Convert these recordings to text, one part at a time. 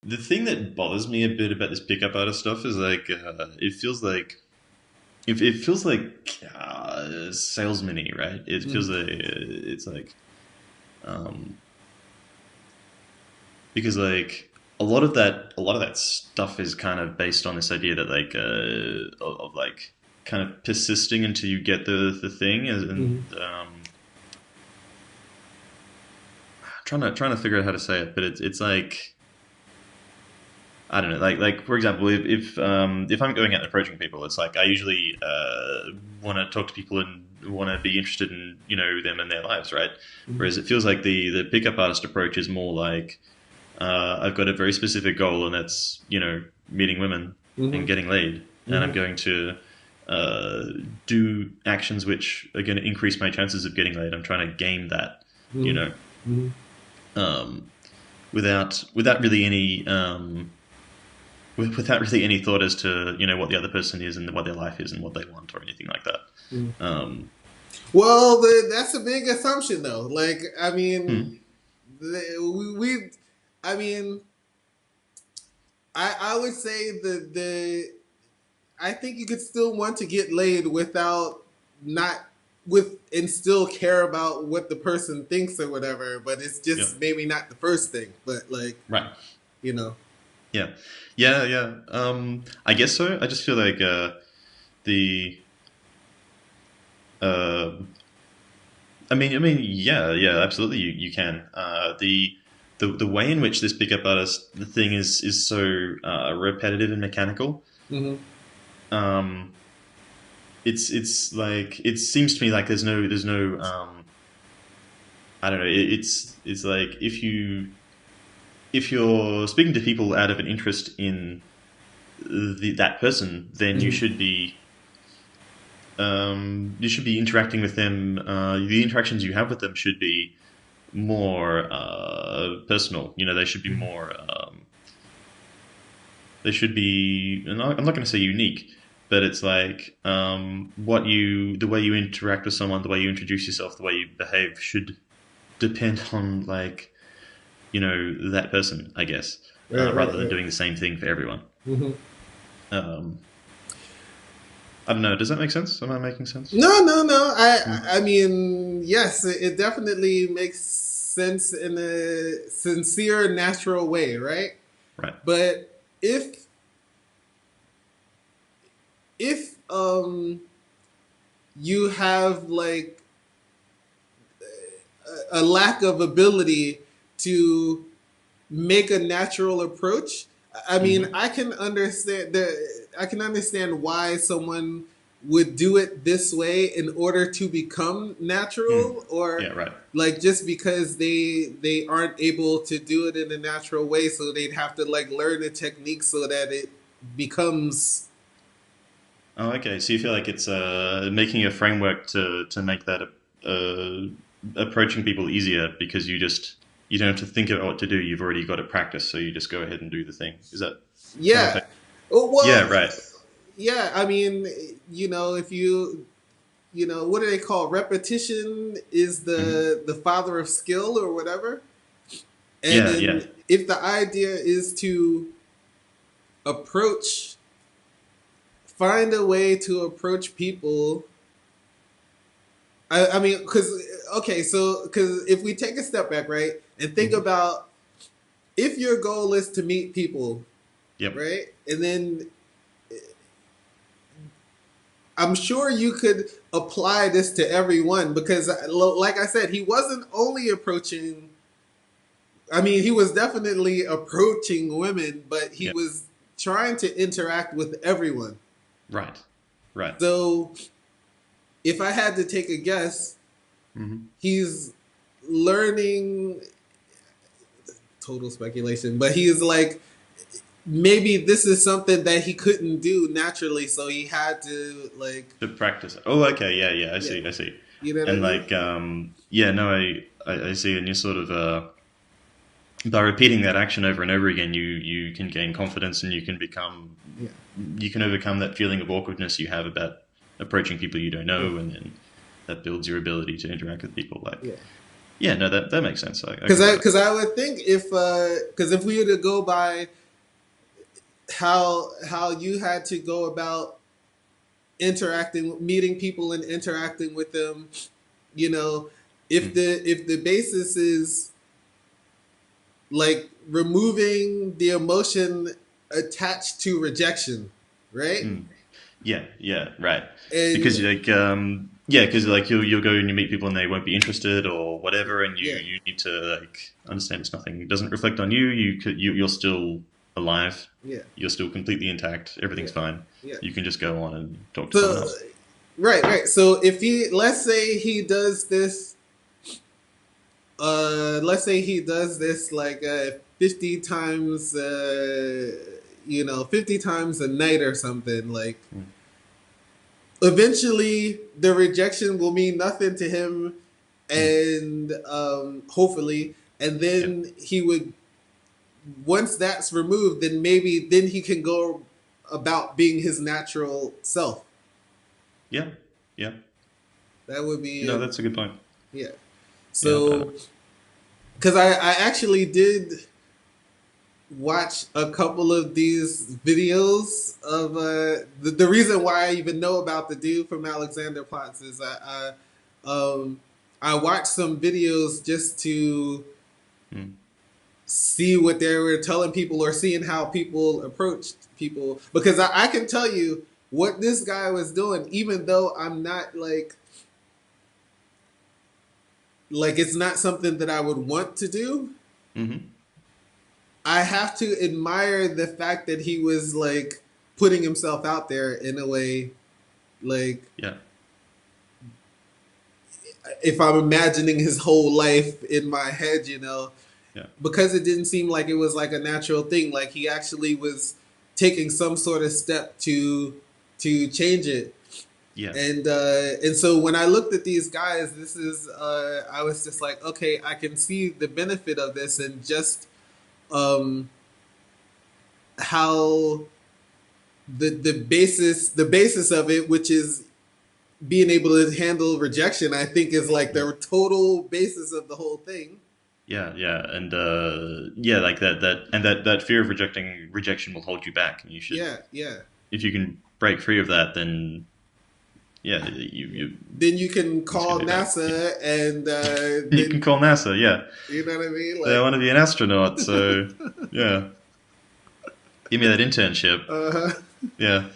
the thing that bothers me a bit about this pickup artist stuff is like it feels like salesman-y, right? It feels Mm-hmm. like it's like um, because like a lot of that stuff is kind of based on this idea that like of like kind of persisting until you get the thing, and Mm-hmm. trying to figure out how to say it, but it's like I don't know, like for example, if I'm going out and approaching people, it's like I usually want to talk to people and want to be interested in them and their lives, right? Mm-hmm. Whereas it feels like the pickup artist approach is more like I've got a very specific goal, and that's meeting women and Mm-hmm. getting laid, and I'm Mm-hmm. going to uh, do actions which are going to increase my chances of getting laid. I'm trying to game that, you Mm-hmm. know, Mm-hmm. um, without really any without really any thought as to what the other person is and what their life is and what they want or anything like that. Mm-hmm. Um, Well, that's a big assumption, though. Like, I mean, hmm, we I mean, I would say the I think you could still want to get laid without not with and still care about what the person thinks or whatever. But it's yeah, just maybe not the first thing. But like, right. you know. Yeah, yeah, yeah. I guess so. I just feel like the uh, yeah, yeah, absolutely. You can. The way in which this pickup artist the thing is so repetitive and mechanical. Mm-hmm. Um, it's like it seems to me like there's no I don't know. It's like if you're speaking to people out of an interest in that person, then Mm-hmm. you should be interacting with them. The interactions you have with them should be more personal. They should be more. They should be. And I'm not going to say unique, but it's like the way you interact with someone, the way you introduce yourself, the way you behave should depend on like that person, I guess, Right, right, rather than right. doing the same thing for everyone. Mm-hmm. Um, I don't know. Does that make sense? Am I making sense? No, no, no. Mm, I mean, yes, it definitely makes sense in a sincere, natural way, right? right. But if you have like a lack of ability to make a natural approach, I mean, Hmm. I can understand why someone would do it this way in order to become Mm. natural, or Yeah. Right. like just because they aren't able to do it in a natural way, so they'd have to like learn a technique so that it becomes. Oh, okay. So you feel like it's making a framework to make that uh, approaching people easier because you don't have to think about what to do. You've already got it practiced, so you just go ahead and do the thing. Is that Yeah. okay? Oh, Yeah. well, Right. yeah, I mean, if what do they call repetition is Hmm. the father of skill or whatever. And Yeah. Yeah. then if the idea is to approach find a way to approach people. I mean, because okay, so because if we take a step back, right, and think Hmm. about if your goal is to meet people, Yep. right, and then I'm sure you could apply this to everyone because, like I said, he wasn't only approaching. I mean, he was definitely approaching women, but he Yep. was trying to interact with everyone. Right. Right. So, if I had to take a guess, Hmm. he's learning total speculation, but he is like maybe this is something that he couldn't do naturally, so he had to like To practice. Oh, okay. Yeah. Yeah. I yeah, see. I see. you know what I And mean? like, yeah. No, I see. And you sort of by repeating that action over and over again, you can gain confidence and Yeah, you can overcome that feeling of awkwardness you have about approaching people you don't yeah, know, and then that builds your ability to interact with people. Like, yeah. Yeah, no, that makes sense. I Because can buy that. I would think if because if we were to go by how you had to go about interacting, meeting people and interacting with them, you know, Mm, if the basis is like removing the emotion attached to rejection, right? mm. Yeah, yeah, right. And Because like yeah, because like you'll go and you meet people and they won't be interested or whatever, and yeah, you need to like understand it's nothing. It doesn't reflect on you. You're still alive. yeah, You're still completely intact. yeah, Everything's fine. yeah. You can just go on and talk to someone So else. right, right. So if he, let's say he does this, let's say he does this like 50 times, 50 times a night or something. Like Mm, eventually, the rejection will mean nothing to him, mm, and hopefully, and yeah, then he would, once that's removed, then maybe then he can go about being his natural self. yeah, yeah. That would be No, that's a good point. yeah. Yeah, So because I actually did watch a couple of these videos of the reason why I even know about the dude from Alexander Platz is I watched some videos just to mm, see what they were telling people or seeing how people approached people because I can tell you what this guy was doing even though I'm not like it's not something that I would want to do. mm-hmm. I have to admire the fact that he was like putting himself out there in a way like Yeah, if I'm imagining his whole life in my head, yeah, because it didn't seem like it was like a natural thing. Like he actually was taking some sort of step to change it. yeah, And so when I looked at these guys, this is I was just like, okay, I can see the benefit of this and just um, how the basis of it, which is being able to handle rejection, I think is like mm, the total basis of the whole thing. yeah, yeah, and yeah, like that fear of rejection will hold you back, and you should Yeah, yeah, if you can break free of that, then yeah, yeah. Then you can it's gonna call be better. Yeah. NASA, and You can then call NASA. Yeah, you know what I mean. I Like, want to be an astronaut, so yeah, give me that internship. uh, Yeah,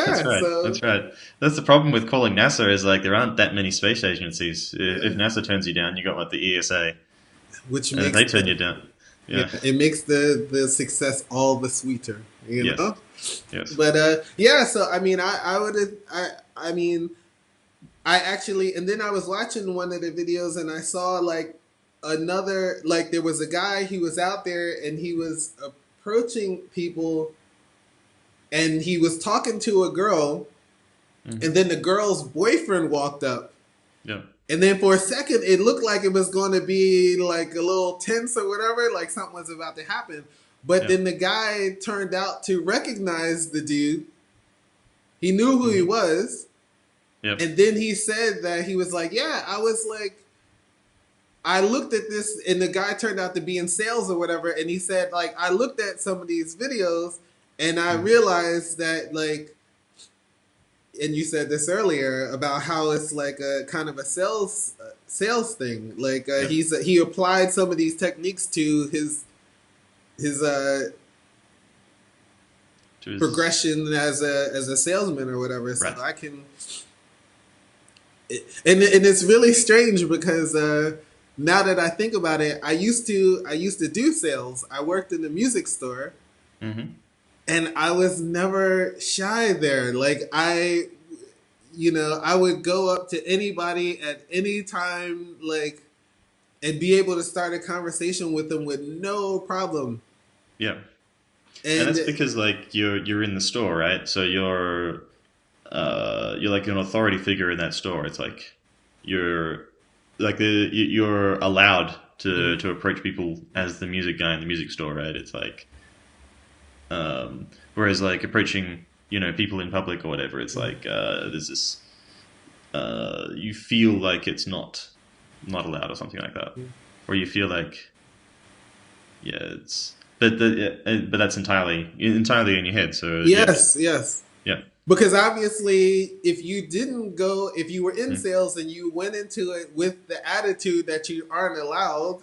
that's yeah. right. So That's right. That's the problem with calling NASA is like there aren't that many space agencies. If yeah, NASA turns you down, you got what the ESA, which and if makes they turn the you down, yeah, yeah, it makes the success all the sweeter, you yes, know. yes, But yeah. So I mean, I would I mean, I actually, and then I was watching one of the videos and I saw like another, like there was a guy, he was out there and he was approaching people and he was talking to a girl, and hmm, then the girl's boyfriend walked up. yeah, And then for a second, it looked like it was going to be like a little tense or whatever, like something was about to happen. But yeah, then the guy turned out to recognize the dude. He knew who he hmm, was. yep, And then he said that he was like, yeah, I was like, I looked at this, and the guy turned out to be in sales or whatever. And he said, like, I looked at some of these videos and I hmm, realized that, like, and you said this earlier about how it's like a kind of a sales thing. Like, yep, he applied some of these techniques to his to his progression as a salesman or whatever. So right, I can, and it's really strange because now that I think about it, I used to do sales. I worked in the music store, hmm, and I was never shy there. Like I would go up to anybody at any time, like, and be able to start a conversation with them with no problem. yeah, and And that's because like you're in the store, right? So you're like an authority figure in that store. It's like you're like you're allowed mhm, to approach people as the music guy in the music store, right? It's like whereas like approaching people in public or whatever, it's mhm, like there's this you feel like it's not. not allowed or something like that, Mhm. or you feel like yeah, it's but that's entirely in your head. So yeah, Yes, yes. yeah, Because obviously, if you were in mm, sales and you went into it with the attitude that you aren't allowed,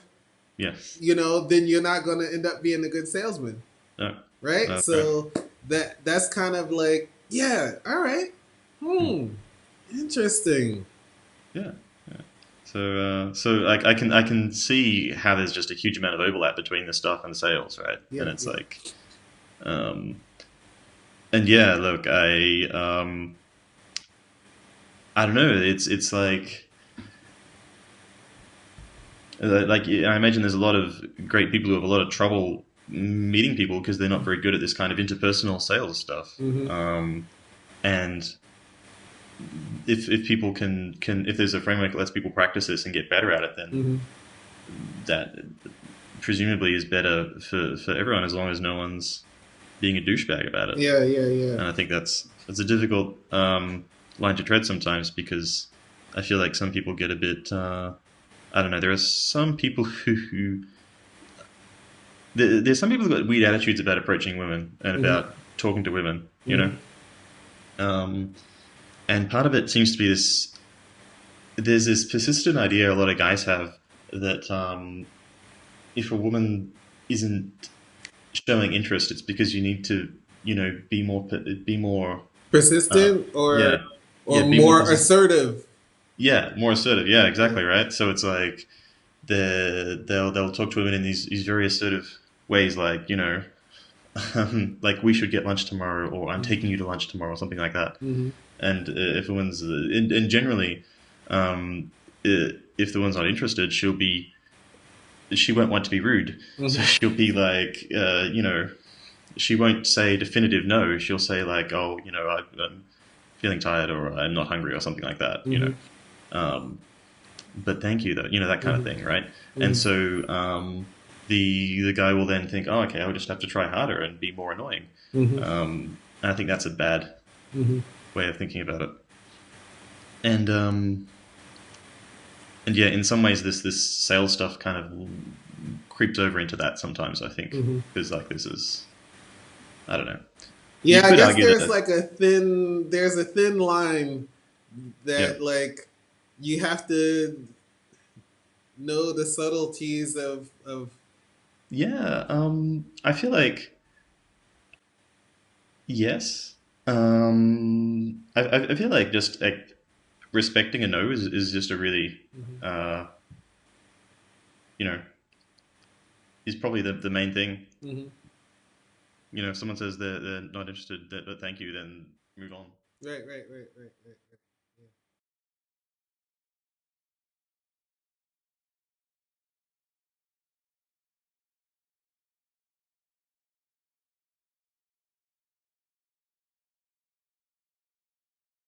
yes, then you're not going to end up being a good salesman, no, right? that's right. So that's kind of like, yeah, all right, Mm, interesting. yeah. So like I can see how there's just a huge amount of overlap between the stuff and sales, right? And Yeah, it's yeah. like, um, and yeah, look, I don't know. It's like I imagine there's a lot of great people who have a lot of trouble meeting people because they're not very good at this kind of interpersonal sales stuff. Mm-hmm. And if people can if there's a framework that lets people practice this and get better at it, then Mm-hmm. that presumably is better for everyone as long as no one's being a douchebag about it. Yeah, yeah, yeah. And I think that's a difficult line to tread sometimes because I feel like some people get a bit. I don't know. There are some people who there's some people who've got weird attitudes about approaching women and Mm-hmm. about talking to women. Mm-hmm. Um, and part of it seems to be this. There's this persistent idea a lot of guys have that if a woman isn't showing interest, it's because you need to, be more, uh, Persistent yeah, or yeah, be more more persistent, assertive. yeah, more assertive, yeah, Yeah. exactly, right. So it's like they'll talk to women in these very assertive ways, like like we should get lunch tomorrow, or I'm taking you to lunch tomorrow, or something like that. Mm-hmm. And if a woman's and generally, um, if the one's not interested, she won't want to be rude, so Mm-hmm. she'll be like, she won't say definitive no. She'll say like, oh, I'm feeling tired or I'm not hungry or something like that. Mm-hmm. Um, but thank you though, that kind of Mm-hmm. thing, right? And Mm-hmm. so the guy will then think, oh, okay, I'll just have to try harder and be more annoying. Mm-hmm. And I think that's a bad Mm-hmm. way of thinking about it. And and yeah, in some ways, this sales stuff kind of creeps over into that sometimes. I think Mm-hmm. because like this is, I don't know. You Yeah, I could guess argue there's that, like there's a thin line yeah, that like you have to know the subtleties of yeah. I feel like yes. I feel like just like respecting a no is just a really, Mhm. uh, you know, is probably the main thing. Mhm. If someone says they're not interested, but thank you, then move on. Right, right, right, right, right.